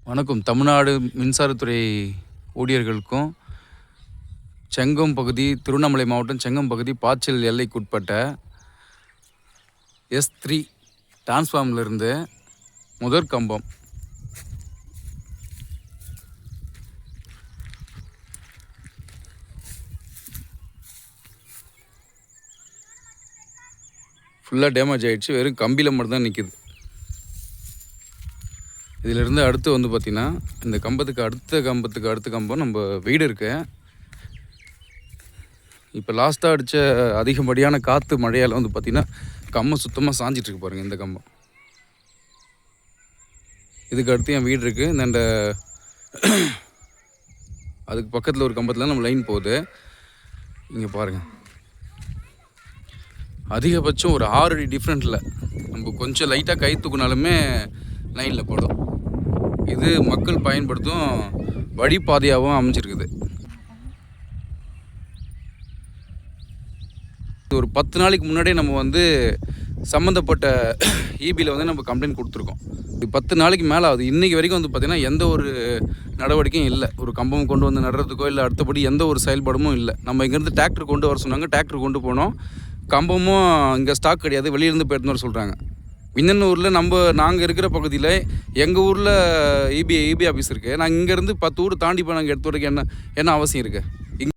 வணக்கம். தமிழ்நாடு மின்சாரத்துறை ஊழியர்களுக்கும் செங்கம் பகுதி, திருவண்ணாமலை மாவட்டம் செங்கம் பகுதி பாய்ச்சல் எல்லைக்குட்பட்ட S3 டிரான்ஸ்ஃபார்மர்லேருந்து முதற் கம்பம் ஃபுல்லாக டேமேஜ் ஆகிடுச்சு. வெறும் கம்பியில் மட்டும்தான் நிற்கிது. இதிலிருந்து அடுத்து வந்து பார்த்திங்கன்னா இந்த கம்பத்துக்கு அடுத்த கம்பம் நம்ம வீடு இருக்கு. இப்போ லாஸ்ட்டாக அடித்த அதிகப்படியான காற்று மழையால் வந்து பார்த்திங்கன்னா கம்பம் சுத்தமாக சாஞ்சிட்ருக்கு பாருங்கள். இந்த கம்பம் இதுக்கு அடுத்து என் வீடு இருக்குது. இந்த அதுக்கு பக்கத்தில் ஒரு கம்பத்தில் நம்ம லைன் போகுது. இங்கே பாருங்கள், அதிகபட்சம் ஒரு 6 அடி டிஃப்ரெண்ட்டில் நம்ம கொஞ்சம் லைட்டாக கை தூக்குனாலுமே லைனில் போடும். இது மக்கள் பயன்படுத்தும் வழிபாதையாகவும் அமைஞ்சிருக்குது. ஒரு 10 நாளைக்கு முன்னாடியே நம்ம வந்து சம்மந்தப்பட்ட இபியில் வந்து நம்ம கம்ப்ளைண்ட் கொடுத்துருக்கோம். 10 நாளைக்கு மேலே ஆகுது. இன்றைக்கி வரைக்கும் வந்து பார்த்திங்கன்னா எந்த ஒரு நடவடிக்கையும் இல்லை. ஒரு கம்பம் கொண்டு வந்து நடுறதுக்கோ இல்லை அடுத்தபடி எந்த ஒரு செயல்பாடும் இல்லை. நம்ம இங்கேருந்து டிராக்டர் கொண்டு வர சொன்னாங்க, டிராக்டர் கொண்டு போனோம். கம்பமும் இங்கே ஸ்டாக் கிடையாது, வெளியிலேருந்து போயிட்டு வர சொல்கிறாங்க. விண்ணன்னூரில் நாங்கள் இருக்கிற பகுதியில் எங்கள் ஊரில் இபி ஆஃபீஸ் இருக்குது. நாங்கள் இங்கேருந்து 10 ஊர் தாண்டி போய் நாங்கள் எடுத்து வரதுக்கு என்ன அவசியம் இருக்குது?